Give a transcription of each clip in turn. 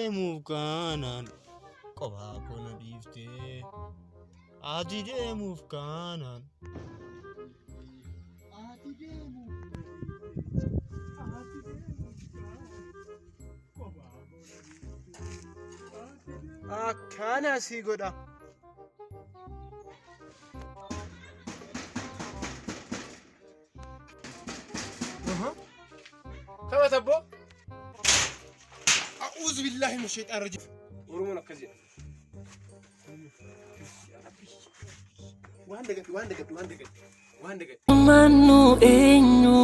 deemuuf kaanaan kophaa koona dhiiftee ati deemuuf kaanaan. Akkana asii godha. Tapha tabbo. A'uuzu billaahi min shayxaan rajiim. Oromoon akkas jedha. Waan dagatti. Manu eenyu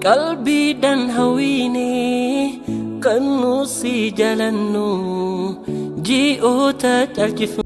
qalbiidhaan hawwiine kan nusi jalannu ji'oota caalchifu.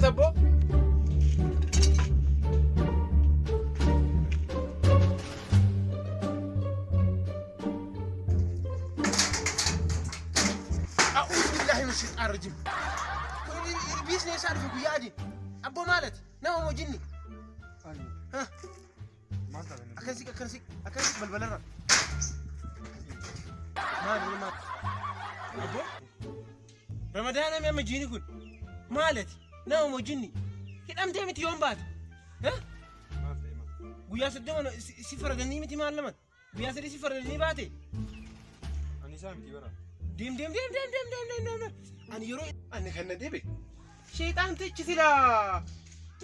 tabbo. A'uuzu billaahi min shayxaan rajiim. Biisni isaa dhufe guyyaa adii. Abbo maalat nama moo jinni? Akkasii balbalarra. Maali? Abbo? Ramadaana mi amma jiini kun? Maalati? Nama moo jinni? Hidhamtee miti yoon baate? Guyyaa soddoma si faradanii miti maal laman? Guyyaa sadii si faradanii baate? Ani isaa miti bara. Deem. Ani yeroo ani kan na deebe. Shayxaan tichi silaa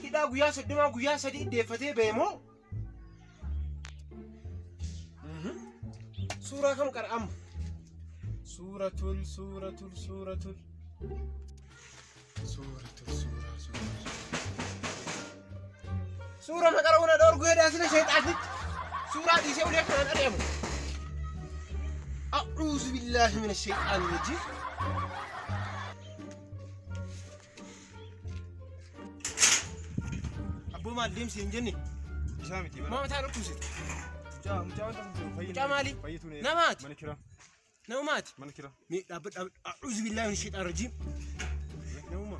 hidhaa guyyaa soddomaa guyyaa sadii iddeeffatee ba'e moo? Suuraa kam qara'amu? Suuratul. Suura maqara una dhorgu hedhaa sila shayxaatichi. Suuraa dhiisee ulee kanaan ari'amu. A'uuzu billaahi mina shayxaani rajiim. maal deemsi hin jenne Isaa miti bara. maama taa dhukkubsite Mucaa wanta sun fayyadu. Mucaa maali? Fayyatu ne. Namaati. Mana kira. Namaati. Mana kira. Mi dhaabbadha a'uuzu billaahi min shayxaan rajiim namuma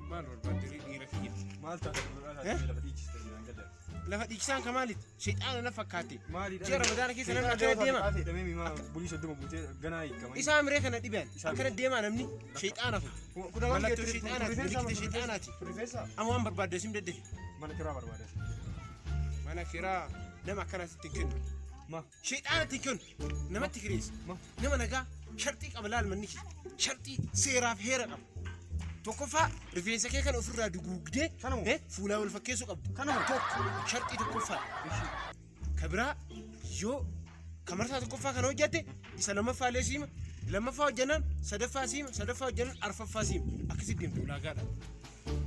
maal barbaadde dhiira kiyya Maal taate lafa dhiichiste jiraan gadda. lafa dhiichisaan ka maalit shayxaana na fakkaate Maalidha? ji'a ramadaana keessa namni akkana deema Dhamee mimaa bulii soddoma buutee ganaa hiikama. isaa miree kana dhibeen akkana deemaa namni shayxaana kun mallattoo shayxaanaati milikkita shayxaanaati Rifeensa. amma waan barbaadde sim daddafi Mana kiraa barbaade. mana kiraa nama akkanaatti hin kennu Ma. shayxaanatti hin kennu namatti kireessa Ma. nama nagaa sharxii qaba laal manni sharxii seeraaf heera qaba tokkoffaa rifeensa kee kana ofirraa duguugdee fuulaa wal fakkeessuu qabdu tokko sharxii tokkoffaa ka biraa yoo kamarsaa tokkoffaa kana hojjette isa lammaffaa illee siima lammaffaa hojjannaan sadaffaa siima sadaffaa hojjannaan arfaffaa siima akkasitti deemtu ulaagaadha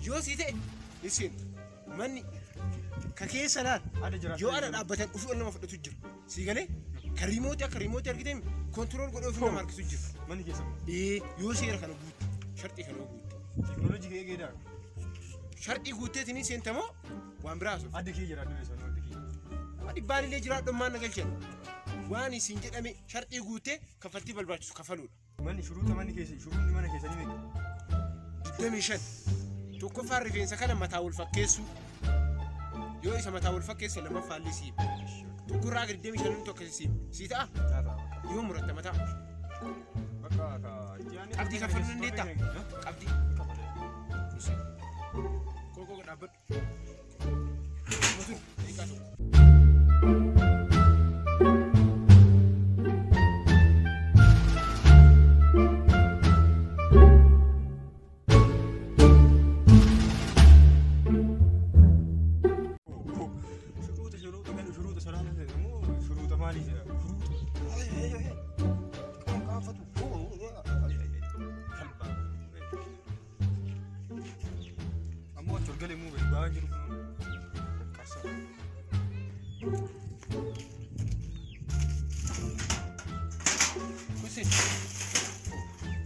yoo sii ta'e isin manni ka keessa laal yoo ala dhaabbatan ofii ol nama fudhatu jira sii galee ka riimootii akka riimootii argitee kontirool godhee ofii nama harkisu jira Manni keessa. yoo seera kana guutte sharxii kana guutte Teknooloojii kee eegeedhaa. sharxii guutteetiin seentamoo waan biraa asuuf Adda kee jira adda isaa adda kee. dhibbaalillee jiraadhummaan na galchan waan isin jedhame sharxii guuttee kaffaltii barbaachisu kafaluudha. Manni shuruuta manni keessa shuruutni mana keessa ni meeqa? 25 tokkoffaan rifeensa kana mataa wal fakkeessu yoo isa mataa wal fakkeesse lammaffaa illee siima tokkorraa gadi 25 tokko siima sii ta'a yoo muratte mataa Bakka qabdii kaffaluu dandeettaa qabdii koko dhaabbadhu motor eegaa tokko. Shuruuta salaana moo shuruuta maalii jira? Ammoo achi ol galee muu gadi ba'aa jiru kun. Kusin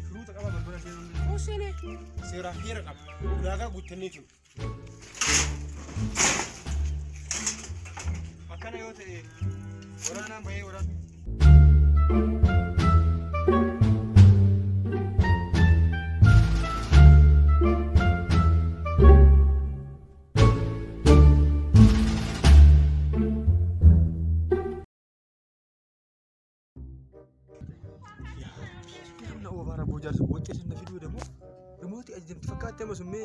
Shuruuta qaba balbala keessa. kusine seeraaf heera qaba ulaagaa guuttannee jiru. Akkana yoo ta'e waraanaan bahee waraanni. Bara bojar wacce sun na fido da mu remote ajjamti fakkaate ma summe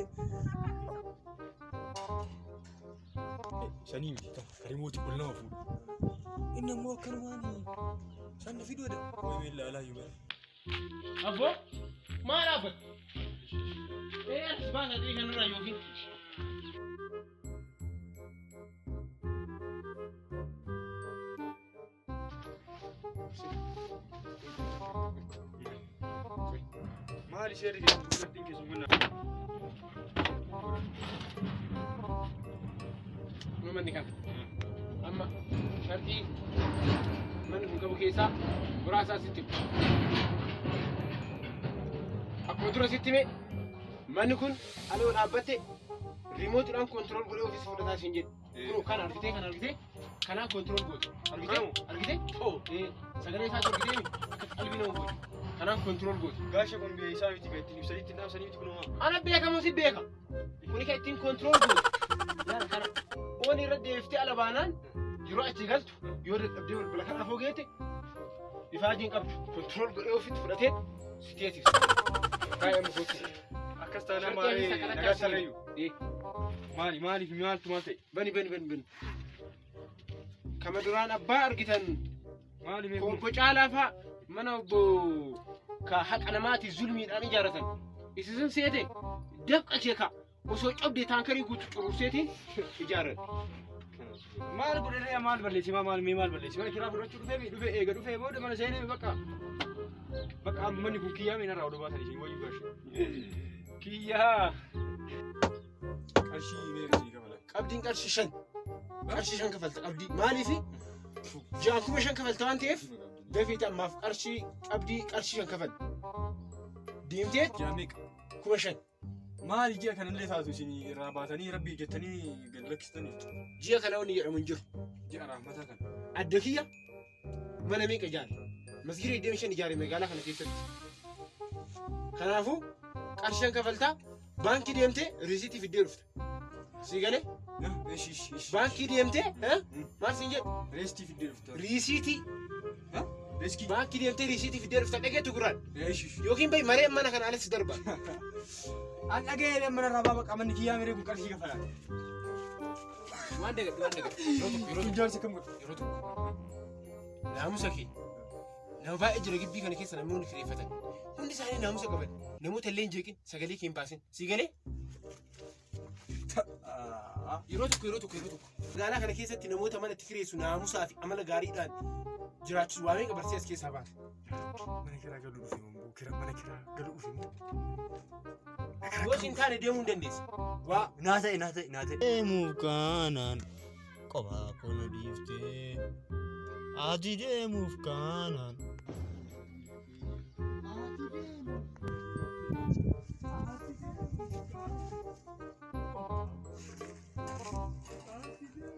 shani mi ta remote kullu na fu inna mo kan wani san na fido da wai me la yu ba Abbo maal abbo asbaa sadii kanarraa yookiin maali sheri ke dubbatti ke sun munna manni kana amma sharxii manni kun qabu keessaa muraasaa sitti akkuma dura sitti mee manni kun aloo dhaabbatte riimootiidhaan kontirool godhee ofiis fudhataa isin jedhu kun kan argitee kanaan kontirool gootu argitee sagalee isaa argitee akka qalbii nama gootu kanaan kontirool gootu gaasha kun biyya isaa miti beetti ibsanitti dhaabsanii miti kun ana beekamu si beeka kuni kan ittiin kontirool gootu kana oon irra deeftee alabaanaan yeroo achi galtu yoo dadhabdee balbala kana afoo geette ifaajiin qabdu kontirool godhee ofitti fudhatee siteetiif kaayyamu gootu akkas taanaa maali nagaa sarreeyyu maaliif maaltu maal ta'e bani kama duraan abbaa argitan maali mee kompo caalaa fa'a mana obbo ka haqa namaati zulmiidhaan ijaaratan isisin seete dabqa keeka osoo cabdee taankarii guutu cururseetiin ijaaran maal godhee maal balleessi maal balleessi mana kiraa fudhachuu dhufee eega dhufee booda mana seenee bakka manni kun kiyyaa mina irraa oduu baatan isin wayyuu gashi kiyyaa qarshii meeqa sii kafala qabdiin qarshii 5 kafalta qabdii maaliifi jaa 5,000 kafalta waan ta'eef dafii ammaaf qarshii qabdii qarshii 5 kafal deemtee jaa meeqa 5,000 Maal ji'a kanallee taatu isin irraa baatanii rabbii jettanii gad lakkistanii. Ji'a kana wanni jedhamu hin jiru. Ji'a rahmataa kana. Adda kiyya mana meeqa ijaare? Masgiida 25 ijaare magaalaa kana keessatti. Kanaafuu qarshaan kafaltaa baankii deemtee riisiitii fiddee dhufta. Si galee? Baankii deemtee maal siin jedhu? Riisiitii fiddee dhufta. Riisiitii. Riiskii. Baankii deemtee riisiitii fiddee dhufta dhageetu guraan. Yookiin bayi maree mana kana alatti darba. An dhaga'ee mana irraa baaba qabanni kiyyaa miree kun qarshii kafalaa. Waan dagadhu. Kun jaarsa kam godhu? Yeroo tokko. Naamusa kee. Nama baay'ee jira gibbii kana keessa namoonni kireeffatan. Hundi isaanii naamusa qaban. Namoota illee hin jeeqin sagalee kee hin baasin. Si galee? Yeroo tokko. Magaalaa kana keessatti namoota mana itti kireessu naamusaa fi amala gaariidhaan jiraachisu waa meeqa barsiis keessaa baasa. Mana kiraa galuu dhufe immoo mana kiraa galuu dhufe immoo. Yoo siin taane deemuu hin dandeessi. Waa Naa ta'e. Deemuuf kaanaan kophaa koo na dhiiftee. Ati deemuuf kaanaan.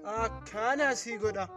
akkana si godha.